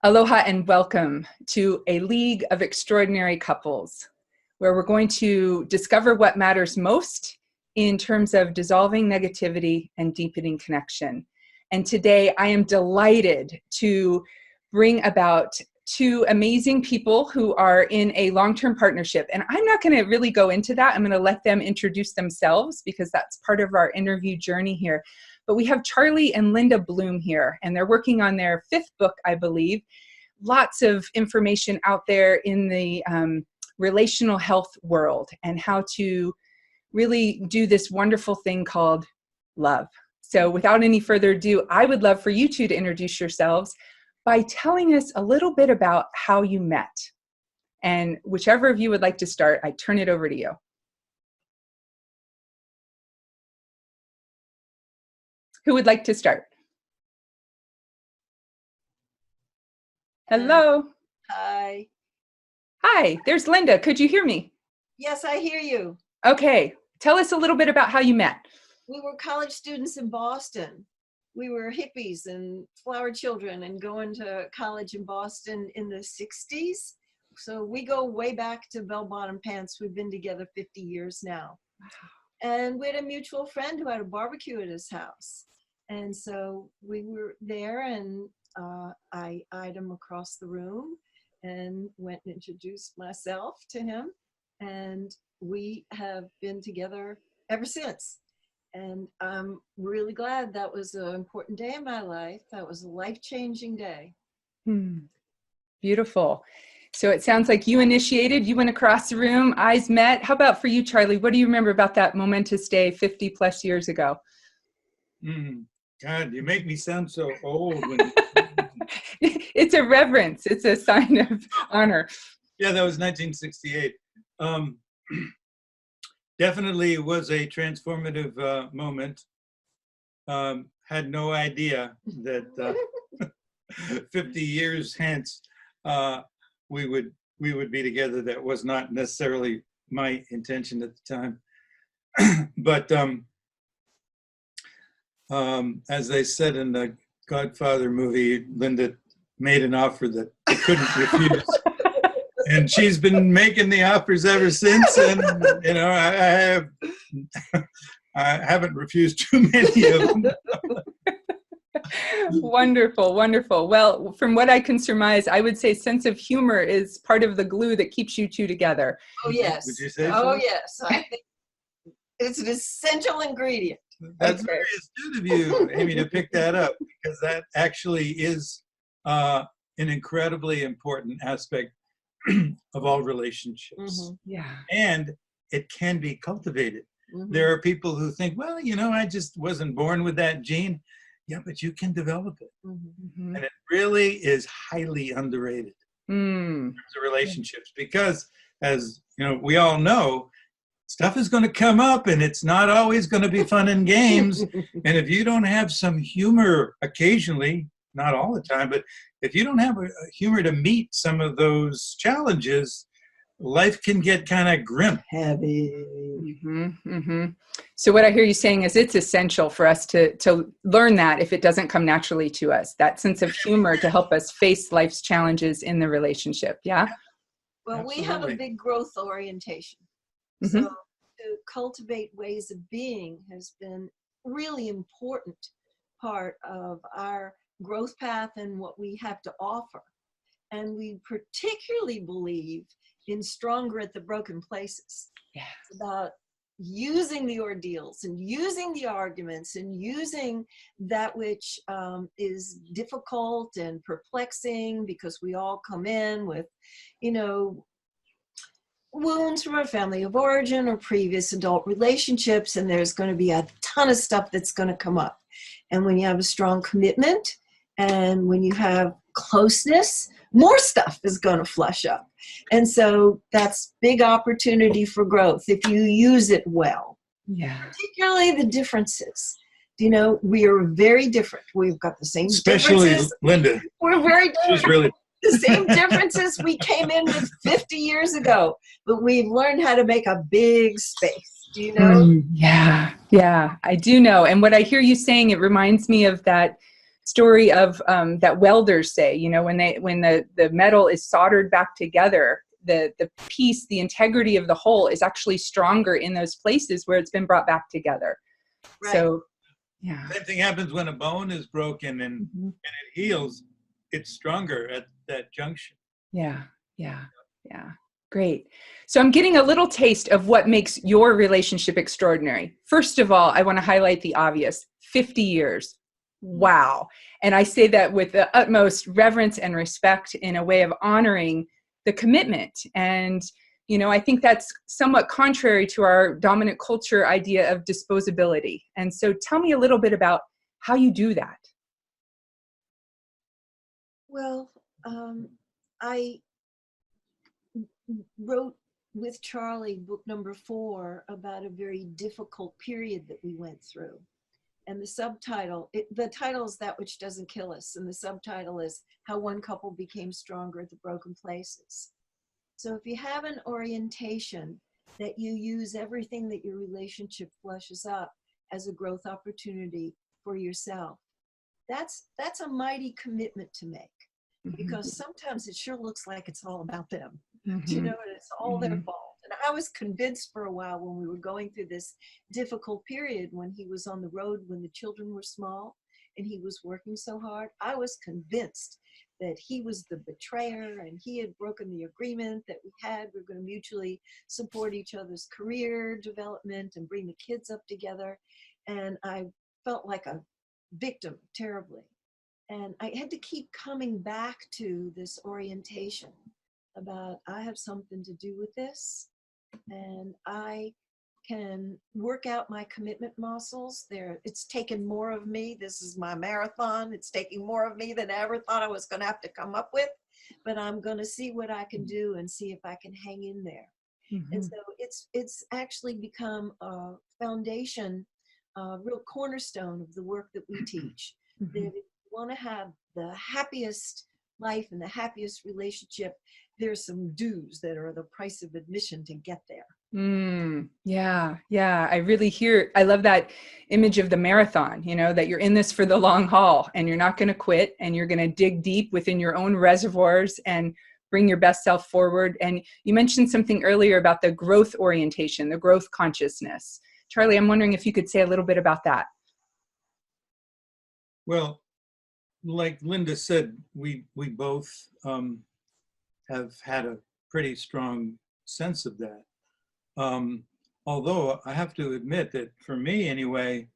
Aloha and welcome to A League of Extraordinary Couples, where we're going to discover what matters most in terms of dissolving negativity and deepening connection. And today I am delighted to bring about two amazing people who are in a long-term partnership. And I'm not going to really go into that. I'm going to let them introduce themselves because that's part of our interview journey here. But we have Charlie and Linda Bloom here, and they're working on their 5th book, I believe. Lots of information out there in the relational health world and how to really do this wonderful thing called love. So without any further ado, I would love for you two to introduce yourselves by telling us a little bit about how you met. And whichever of you would like to start, I turn it over to you. Who would like to start? Hello. Hi. Hi, there's Linda. Could you hear me? Yes, I hear you. Okay. Tell us a little bit about how you met. We were college students in Boston. We were hippies and flower children and going to college in Boston in the 60s. So we go way back to bell-bottom pants. We've been together 50 years now. And we had a mutual friend who had a barbecue at his house. And so we were there, and I eyed him across the room and went and introduced myself to him. And we have been together ever since. And I'm really glad. That was an important day in my life. That was a life-changing day. Beautiful. So it sounds like you initiated, you went across the room, eyes met. How about for you, Charlie? What do you remember about that momentous day 50 plus years ago? God, you make me sound so old. It's a reverence. It's a sign of honor. Yeah, that was 1968. Definitely was a transformative moment. Had no idea that 50 years hence we would be together. That was not necessarily my intention at the time. But as they said in the Godfather movie, Linda made an offer that I couldn't refuse. And she's been making the offers ever since. And, you know, I haven't refused too many of them. Wonderful, wonderful. Well, from what I can surmise, I would say sense of humor is part of the glue that keeps you two together. Oh, yes. Would you say so? Oh, yes. I think it's an essential ingredient. That's very astute of you, Amy, to pick that up, because that actually is an incredibly important aspect of all relationships. Yeah. And it can be cultivated. There are people who think, well, you know, I just wasn't born with that gene. Yeah, but you can develop it. And it really is highly underrated in terms of relationships, because, as you know, we all know, stuff is going to come up and it's not always going to be fun and games. And if you don't have some humor occasionally, not all the time, but if you don't have a humor to meet some of those challenges, life can get kind of grim. Heavy. So what I hear you saying is it's essential for us to learn that if it doesn't come naturally to us, that sense of humor to help us face life's challenges in the relationship. Yeah. Well, Absolutely. we have a big growth orientation. So to cultivate ways of being has been really important part of our growth path and what we have to offer. And we particularly believe in stronger at the broken places. Yeah. It's about using the ordeals and using the arguments and using that which is difficult and perplexing, because we all come in with, you know, wounds from our family of origin or previous adult relationships, and there's going to be a ton of stuff that's going to come up. And when you have a strong commitment and when you have closeness, more stuff is going to flush up. And so that's big opportunity for growth if you use it well. Yeah. Particularly the differences. You know, we are very different. We've got the same Especially differences. Linda. We're very different. She's really The same differences we came in with 50 years ago, but we've learned how to make a big space. Do you know? Yeah, I do know. And what I hear you saying, it reminds me of that story of that welders say, you know, when the metal is soldered back together, the piece, the integrity of the whole is actually stronger in those places where it's been brought back together. Right. So, yeah. Same thing happens when a bone is broken and it heals. It's stronger at that junction. Yeah. Great. So I'm getting a little taste of what makes your relationship extraordinary. First of all, I want to highlight the obvious. 50 years. Wow. And I say that with the utmost reverence and respect, in a way of honoring the commitment. And, you know, I think that's somewhat contrary to our dominant culture idea of disposability. And so tell me a little bit about how you do that. Well, I wrote with Charlie book number 4 about a very difficult period that we went through. And the subtitle, the title is That Which Doesn't Kill Us. And the subtitle is How One Couple Became Stronger at the Broken Places. So if you have an orientation that you use everything that your relationship flushes up as a growth opportunity for yourself, that's a mighty commitment to make. Because sometimes it sure looks like it's all about them, you know, and it's all their fault. And I was convinced for a while, when we were going through this difficult period, when he was on the road, when the children were small and he was working so hard, I was convinced that he was the betrayer and he had broken the agreement that we had. We were going to mutually support each other's career development and bring the kids up together. And I felt like a victim terribly. And I had to keep coming back to this orientation about, I have something to do with this, and I can work out my commitment muscles. It's taken more of me. This is my marathon. It's taking more of me than I ever thought I was going to have to come up with, but I'm going to see what I can do and see if I can hang in there. And so it's actually become a foundation, a real cornerstone of the work that we teach. That want to have the happiest life and the happiest relationship, there's some dues that are the price of admission to get there. Yeah. I love that image of the marathon, you know, that you're in this for the long haul and you're not going to quit, and you're going to dig deep within your own reservoirs and bring your best self forward. And you mentioned something earlier about the growth orientation, the growth consciousness. Charlie, I'm wondering if you could say a little bit about that. Well, like Linda said, we both have had a pretty strong sense of that. Although I have to admit that for me anyway,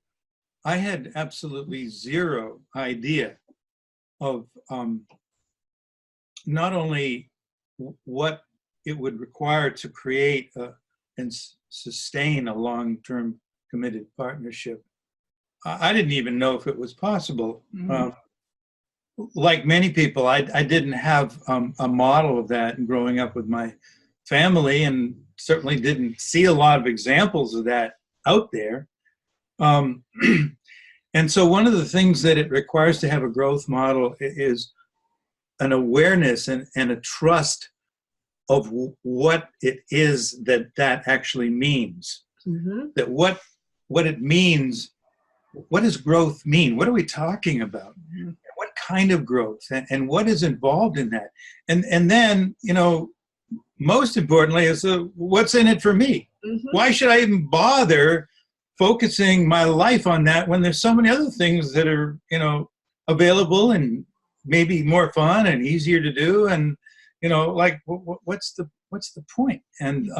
I had absolutely zero idea of not only what it would require to create and sustain a long-term committed partnership. I didn't even know if it was possible. Like many people, I didn't have a model of that growing up with my family, and certainly didn't see a lot of examples of that out there. And so one of the things that it requires to have a growth model is an awareness and a trust of what it is that actually means. That what it means, what does growth mean? What are we talking about? What kind of growth, and what is involved in that? And then, you know, most importantly is what's in it for me? Why should I even bother focusing my life on that when there's so many other things that are, you know, available and maybe more fun and easier to do? And, you know, like what's the point? And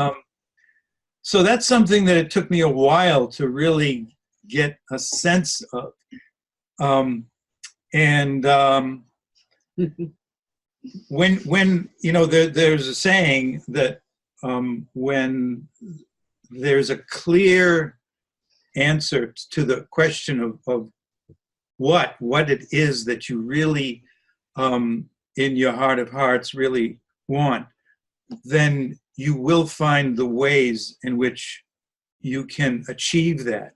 so that's something that it took me a while to really get a sense of. When you know, there's a saying that when there's a clear answer to the question of what it is that you really in your heart of hearts really want, then you will find the ways in which you can achieve that.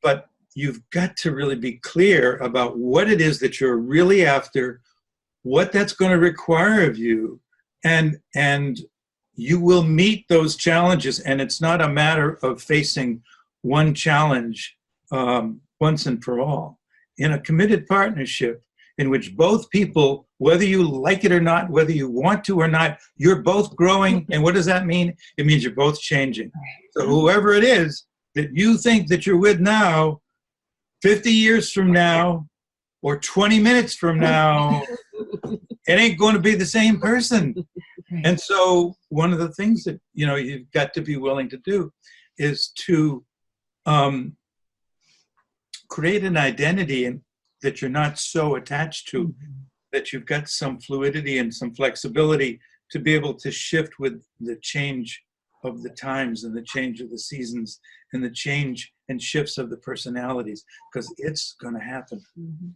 But you've got to really be clear about what it is that you're really after, what that's going to require of you, and you will meet those challenges. And it's not a matter of facing one challenge once and for all. in a committed partnership in which both people, whether you like it or not, whether you want to or not, you're both growing. And what does that mean? It means you're both changing. So whoever it is that you think that you're with now, 50 years from now, or 20 minutes from now, it ain't going to be the same person. And so one of the things that, you know, you've got to be willing to do is to create an identity that you're not so attached to, that you've got some fluidity and some flexibility to be able to shift with the change of the times and the change of the seasons and the change and shifts of the personalities, because it's going to happen.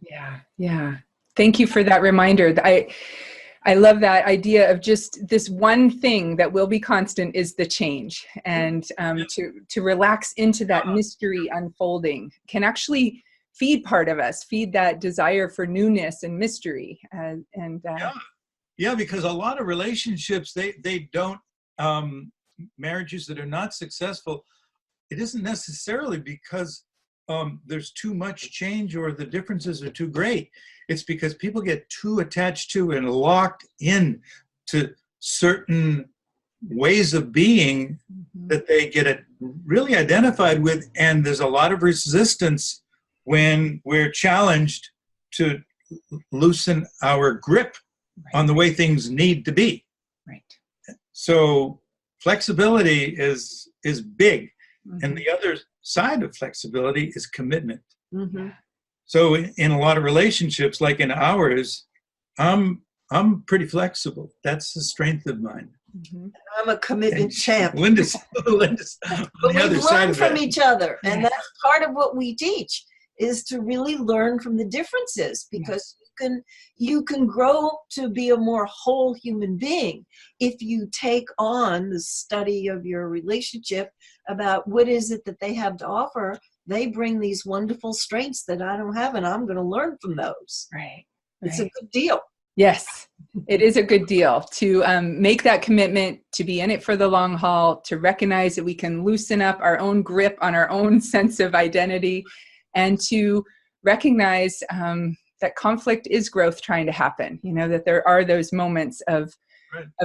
Yeah, yeah. Thank you for that reminder. I love that idea of just this one thing that will be constant is the change, and to relax into that mystery unfolding can actually feed part of us, feed that desire for newness and mystery. Yeah, because a lot of relationships, they don't, marriages that are not successful, it isn't necessarily because there's too much change or the differences are too great. It's because people get too attached to and locked in to certain ways of being that they get really identified with, and there's a lot of resistance when we're challenged to loosen our grip on the way things need to be. Right. So flexibility is big, and the other side of flexibility is commitment. So in a lot of relationships, like in ours, I'm pretty flexible. That's the strength of mine. I'm a commitment champ. Linda's on the other side of that. From each other, and that's part of what we teach, is to really learn from the differences, because you can grow to be a more whole human being if you take on the study of your relationship about what is it that they have to offer. They bring these wonderful strengths that I don't have, and I'm going to learn from those. Right. It's a good deal. Yes, it is a good deal to make that commitment, to be in it for the long haul, to recognize that we can loosen up our own grip on our own sense of identity, and to recognize that conflict is growth trying to happen, you know, that there are those moments of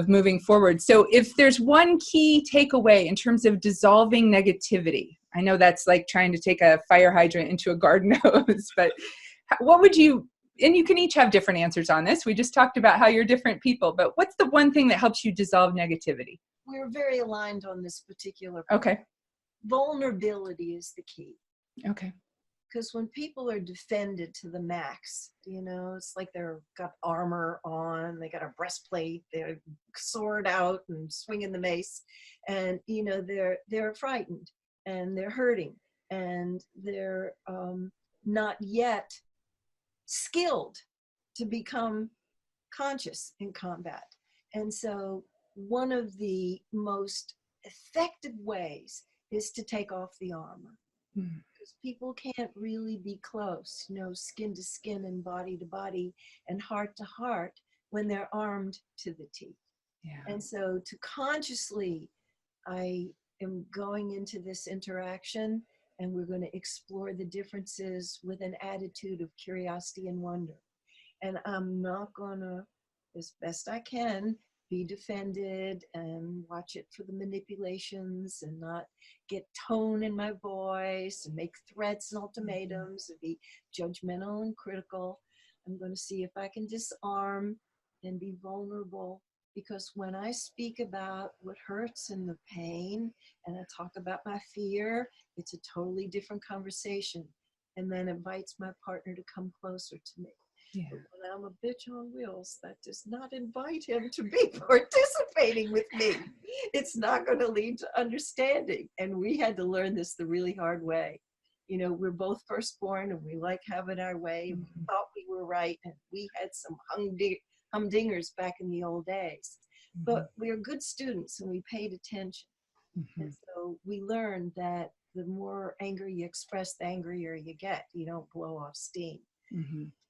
moving forward. So if there's one key takeaway in terms of dissolving negativity, I know that's like trying to take a fire hydrant into a garden hose, but what would you, and you can each have different answers on this. We just talked about how you're different people, but what's the one thing that helps you dissolve negativity? We're very aligned on this particular point. Okay. Vulnerability is the key. Okay. Because when people are defended to the max, you know, it's like they've got armor on, they got a breastplate, they're sword out and swinging the mace, and, you know, they're frightened and they're hurting and they're not yet skilled to become conscious in combat. And so one of the most effective ways is to take off the armor. Because people can't really be close, you know, skin to skin and body to body and heart to heart when they're armed to the teeth. And so to consciously, I am going into this interaction and we're going to explore the differences with an attitude of curiosity and wonder. And I'm not going to, as best I can, be defended and watch it for the manipulations and not get tone in my voice and make threats and ultimatums and be judgmental and critical. I'm going to see if I can disarm and be vulnerable, because when I speak about what hurts and the pain and I talk about my fear, it's a totally different conversation, and then invites my partner to come closer to me. But when I'm a bitch on wheels, that does not invite him to be participating with me. It's not going to lead to understanding. And we had to learn this the really hard way. You know, we're both firstborn and we like having our way. We thought we were right, and we had some humdingers back in the old days. But we are good students and we paid attention. And so we learned that the more anger you express, the angrier you get. You don't blow off steam.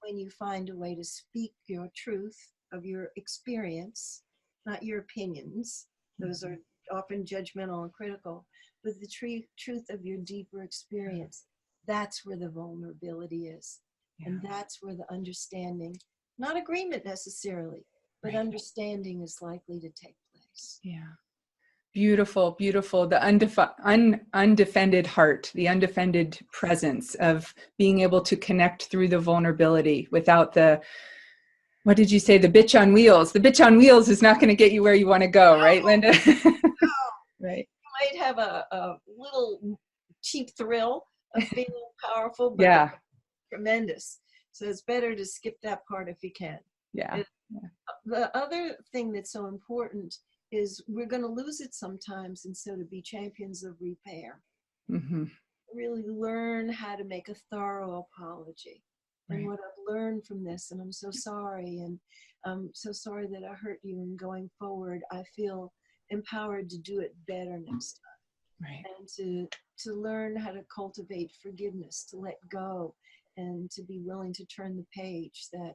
When you find a way to speak your truth of your experience, not your opinions, those are often judgmental and critical, but the truth of your deeper experience, that's where the vulnerability is. And that's where the understanding, not agreement necessarily, but understanding is likely to take place. Yeah. Beautiful, beautiful. The undefended heart, the undefended presence of being able to connect through the vulnerability without the, what did you say? The bitch on wheels. The bitch on wheels is not going to get you where you want to go, right, Linda? Right. You might have a little cheap thrill of feeling powerful, but Yeah. Tremendous. So it's better to skip that part if you can. Yeah. The other thing that's so important is we're going to lose it sometimes, and so to be champions of repair. Mm-hmm. Really learn how to make a thorough apology. Right. And what I've learned from this, and I'm so sorry, and I'm so sorry that I hurt you, and going forward, I feel empowered to do it better next time. Right. And to learn how to cultivate forgiveness, to let go, and to be willing to turn the page, that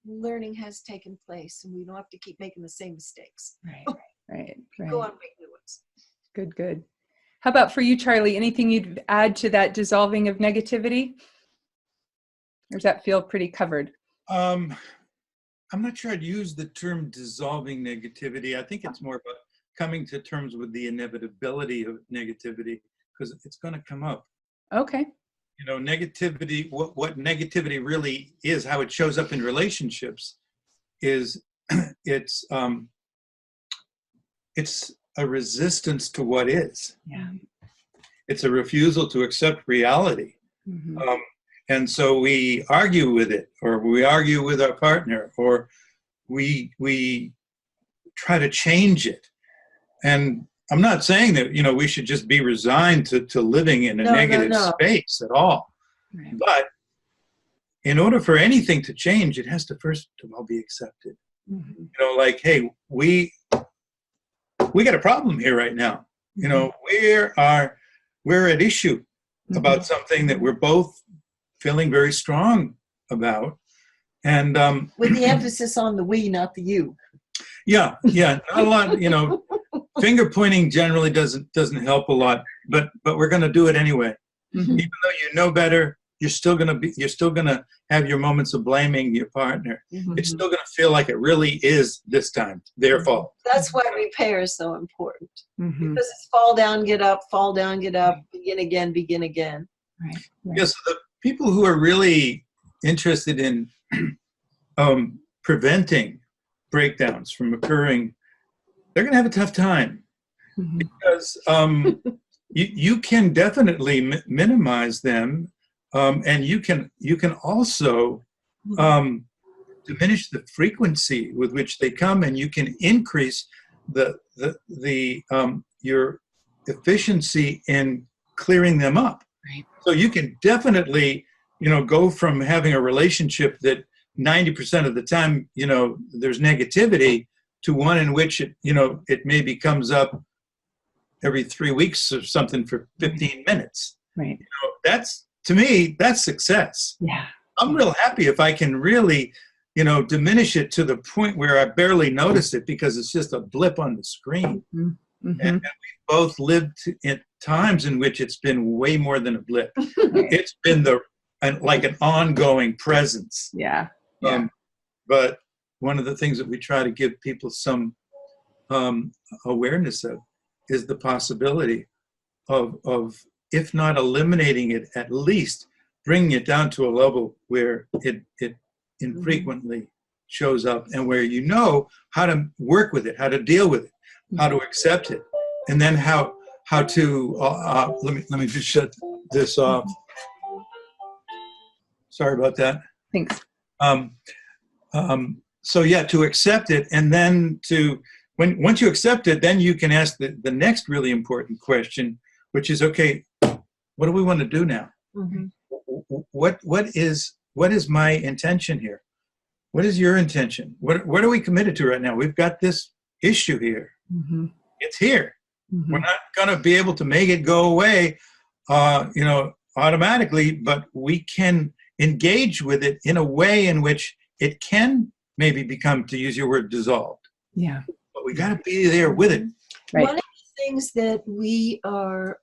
learning has taken place and we don't have to keep making the same mistakes. Right. Right. Go on, make new ones. Good, good. How about for you, Charlie? Anything you'd add to that dissolving of negativity? Or does that feel pretty covered? I'm not sure I'd use the term dissolving negativity. I think it's more about coming to terms with the inevitability of negativity, because it's going to come up. Okay. You know, negativity, what negativity really is, how it shows up in relationships is it's a resistance to what is. Yeah. It's a refusal to accept reality. Mm-hmm. And so we argue with it, or we argue with our partner, or we try to change it. And I'm not saying that, you know, we should just be resigned to living in a negative space at all. Right. But in order for anything to change, it has to first of all be accepted. Mm-hmm. You know, like, hey, we got a problem here right now. You know, we're at issue about something that we're both feeling very strong about. And with the emphasis on the we, not the you. Yeah, not a lot, you know, finger pointing generally doesn't help a lot, but we're going to do it anyway. Mm-hmm. Even though you know better, you're still going to have your moments of blaming your partner. Mm-hmm. It's still going to feel like it really is this time their fault. That's why repair is so important. Mm-hmm. Because it's fall down, get up, fall down, get up, begin again, begin again. Right. Yes, the people who are really interested in preventing breakdowns from occurring, they're going to have a tough time. Mm-hmm. Because you can definitely minimize them, and you can also diminish the frequency with which they come, and you can increase your efficiency in clearing them up. Right. So you can definitely, you know, go from having a relationship that 90% of the time, you know, there's negativity, to one in which it, you know, it maybe comes up every 3 weeks or something for 15 minutes. Right. You know, that's, to me, that's success. Yeah. I'm real happy if I can really, you know, diminish it to the point where I barely notice it because it's just a blip on the screen. Mm-hmm. And we both lived in times in which it's been way more than a blip. It's been like an ongoing presence. Yeah. But one of the things that we try to give people some awareness of is the possibility of, if not eliminating it, at least bringing it down to a level where it infrequently shows up, and where you know how to work with it, how to deal with it, how to accept it, and then how to let me just shut this off. Sorry about that. Thanks. So yeah, to accept it, and then once you accept it, then you can ask the next really important question, which is, okay, what do we want to do now? Mm-hmm. What is my intention here? What is your intention? What are we committed to right now? We've got this issue here. Mm-hmm. It's here. Mm-hmm. We're not going to be able to make it go away, you know, automatically, but we can engage with it in a way in which it can maybe become, to use your word, dissolved. Yeah. But we got to be there with it. Right. One of the things that we are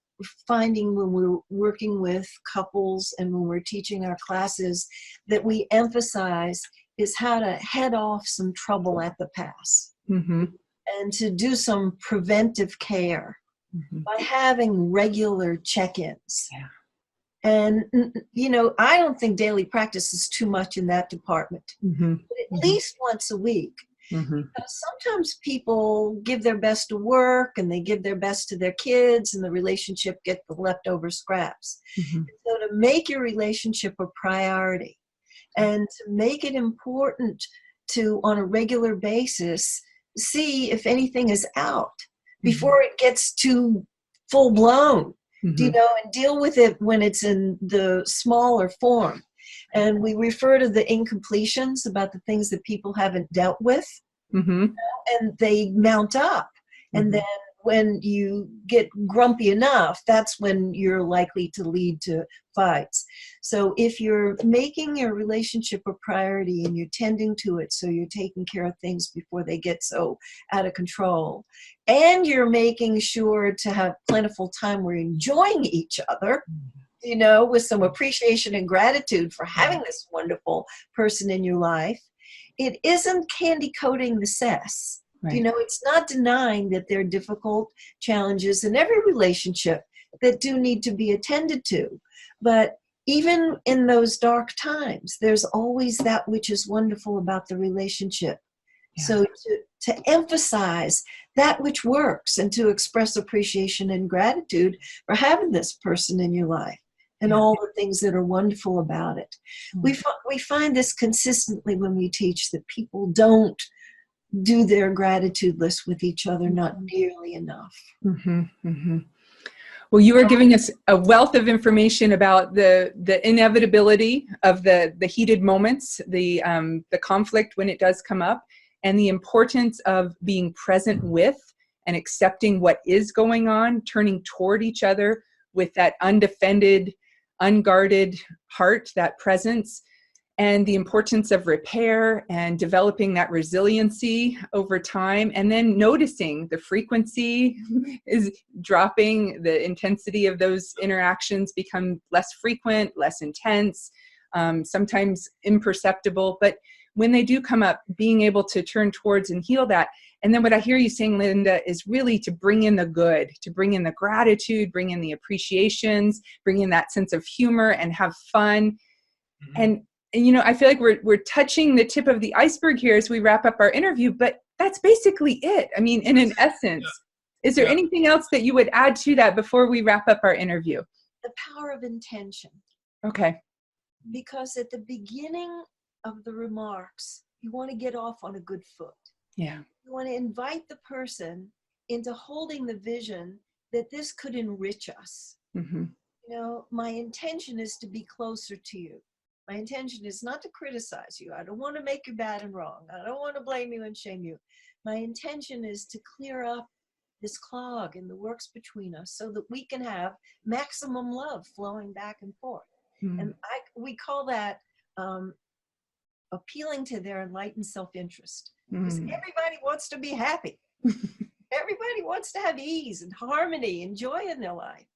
finding when we're working with couples and when we're teaching our classes that we emphasize is how to head off some trouble at the pass, and to do some preventive care by having regular check-ins. Yeah. And, you know, I don't think daily practice is too much in that department, but at least once a week. Because sometimes people give their best to work and they give their best to their kids, and the relationship gets the leftover scraps. So to make your relationship a priority and to make it important to, on a regular basis, see if anything is out before it gets too full blown, you know, and deal with it when it's in the smaller form. And we refer to the incompletions, about the things that people haven't dealt with, you know, and they mount up. And then when you get grumpy enough, that's when you're likely to lead to fights. So if you're making your relationship a priority and you're tending to it, so you're taking care of things before they get so out of control, and you're making sure to have plentiful time where you're enjoying each other, you know, with some appreciation and gratitude for having this wonderful person in your life, it isn't candy coating the cess. Right. You know, it's not denying that there are difficult challenges in every relationship that do need to be attended to. But even in those dark times, there's always that which is wonderful about the relationship. Yeah. So to emphasize that which works and to express appreciation and gratitude for having this person in your life and all the things that are wonderful about it. We find this consistently when we teach, that people don't do their gratitude list with each other, not nearly enough. Well, you are giving us a wealth of information about the inevitability of the heated moments, the conflict when it does come up, and the importance of being present with and accepting what is going on, turning toward each other with that undefended, unguarded heart, that presence, and the importance of repair and developing that resiliency over time, and then noticing the frequency is dropping, the intensity of those interactions become less frequent, less intense, sometimes imperceptible. But when they do come up, being able to turn towards and heal that. And then what I hear you saying, Linda, is really to bring in the good, to bring in the gratitude, bring in the appreciations, bring in that sense of humor and have fun. And you know, I feel like we're touching the tip of the iceberg here as we wrap up our interview, but that's basically it. I mean, in an essence, is there anything else that you would add to that before we wrap up our interview? The power of intention. Okay. Because at the beginning of the remarks, you want to get off on a good foot. Yeah. You want to invite the person into holding the vision that this could enrich us. You know, my intention is to be closer to you. My intention is not to criticize you. I don't want to make you bad and wrong. I don't want to blame you and shame you. My intention is to clear up this clog in the works between us so that we can have maximum love flowing back and forth. And we call that appealing to their enlightened self-interest. Because everybody wants to be happy. Everybody wants to have ease and harmony and joy in their life.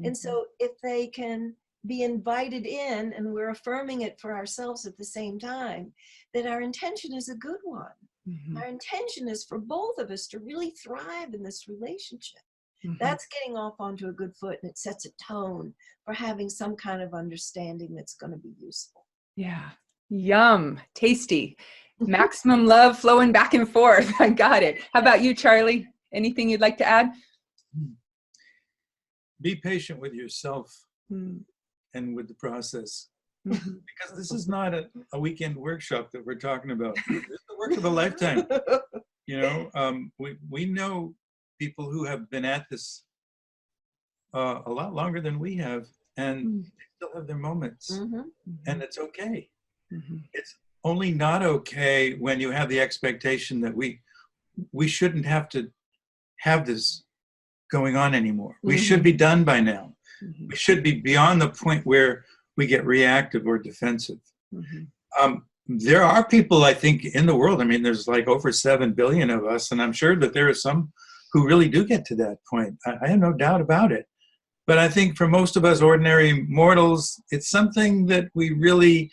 And so if they can be invited in, and we're affirming it for ourselves at the same time, that our intention is a good one. Our intention is for both of us to really thrive in this relationship. That's getting off onto a good foot, and it sets a tone for having some kind of understanding that's going to be useful. Yeah. Yum. Tasty. Maximum love flowing back and forth. I got it. How about you, Charlie? Anything you'd like to add? Be patient with yourself and with the process. Because this is not a weekend workshop that we're talking about. This is the work of a lifetime. You know, we know people who have been at this a lot longer than we have, and they still have their moments. And it's okay. It's only not okay when you have the expectation that we shouldn't have to have this going on anymore. We should be done by now. We should be beyond the point where we get reactive or defensive. There are people, I think, in the world, I mean, there's like over 7 billion of us, and I'm sure that there are some who really do get to that point. I have no doubt about it. But I think for most of us ordinary mortals, it's something that we really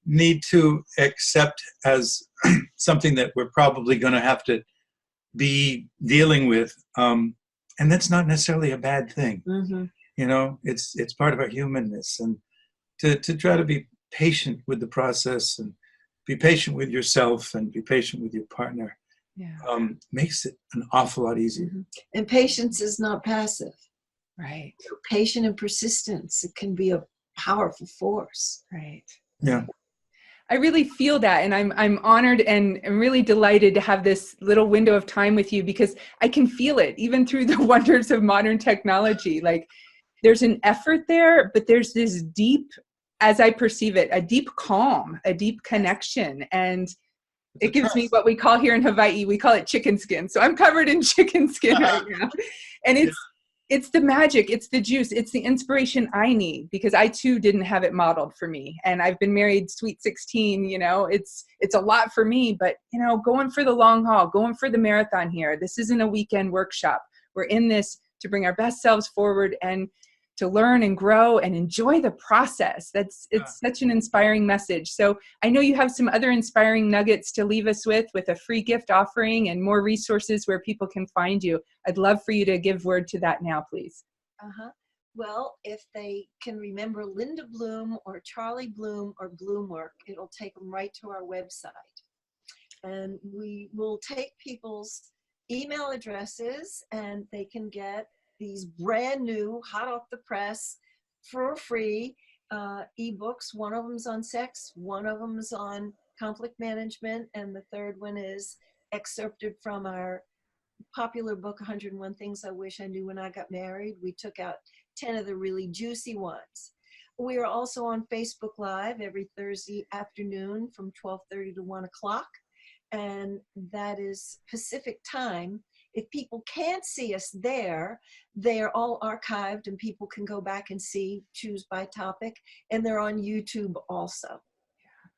need to accept as something that we're probably going to have to be dealing with. And that's not necessarily a bad thing. Mm-hmm. You know, it's part of our humanness. And to try to be patient with the process and be patient with yourself and be patient with your partner makes it an awful lot easier. Mm-hmm. And patience is not passive. Right. Patience and persistence, it can be a powerful force. Right. Yeah. I really feel that, and I'm honored and I'm really delighted to have this little window of time with you, because I can feel it even through the wonders of modern technology. Like, there's an effort there, but there's this deep, as I perceive it, a deep calm, a deep connection, and it gives me what we call here in Hawaii, we call it chicken skin. So I'm covered in chicken skin right now, and it's the magic, it's the juice, it's the inspiration I need, because I too didn't have it modeled for me. And I've been married sweet 16, you know, it's a lot for me, but you know, going for the long haul, going for the marathon here. This isn't a weekend workshop. We're in this to bring our best selves forward and to learn and grow and enjoy the process. It's such an inspiring message. So I know you have some other inspiring nuggets to leave us with a free gift offering and more resources where people can find you. I'd love for you to give word to that now, please. Well, if they can remember Linda Bloom or Charlie Bloom or Bloomwork, it'll take them right to our website. And we will take people's email addresses, and they can get these brand new, hot off the press, for free ebooks. One of them's on sex, one of them's on conflict management, and the third one is excerpted from our popular book, 101 Things I Wish I Knew When I Got Married. We took out 10 of the really juicy ones. We are also on Facebook Live every Thursday afternoon from 12:30 to 1 o'clock, and that is Pacific time. If people can't see us there, they are all archived and people can go back and see, choose by topic, and they're on YouTube also.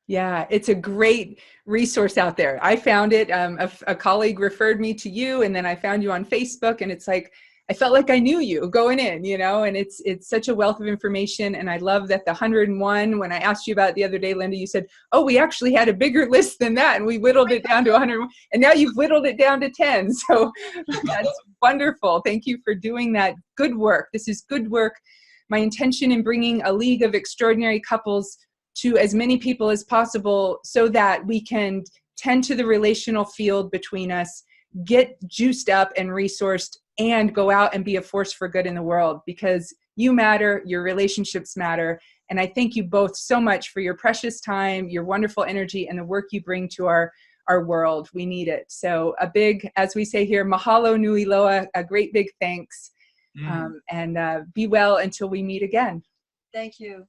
Yeah, it's a great resource out there. I found it, a colleague referred me to you, and then I found you on Facebook, and it's like, I felt like I knew you going in, you know, and it's such a wealth of information. And I love that the 101, when I asked you about it the other day, Linda, you said, oh, we actually had a bigger list than that, and we whittled it down to 101, and now you've whittled it down to 10. So that's wonderful. Thank you for doing that good work. This is good work. My intention in bringing a league of extraordinary couples to as many people as possible so that we can tend to the relational field between us, get juiced up and resourced, and go out and be a force for good in the world, because you matter, your relationships matter. And I thank you both so much for your precious time, your wonderful energy, and the work you bring to our world. We need it. So a big, as we say here, mahalo nui loa, a great big thanks. And be well until we meet again. Thank you.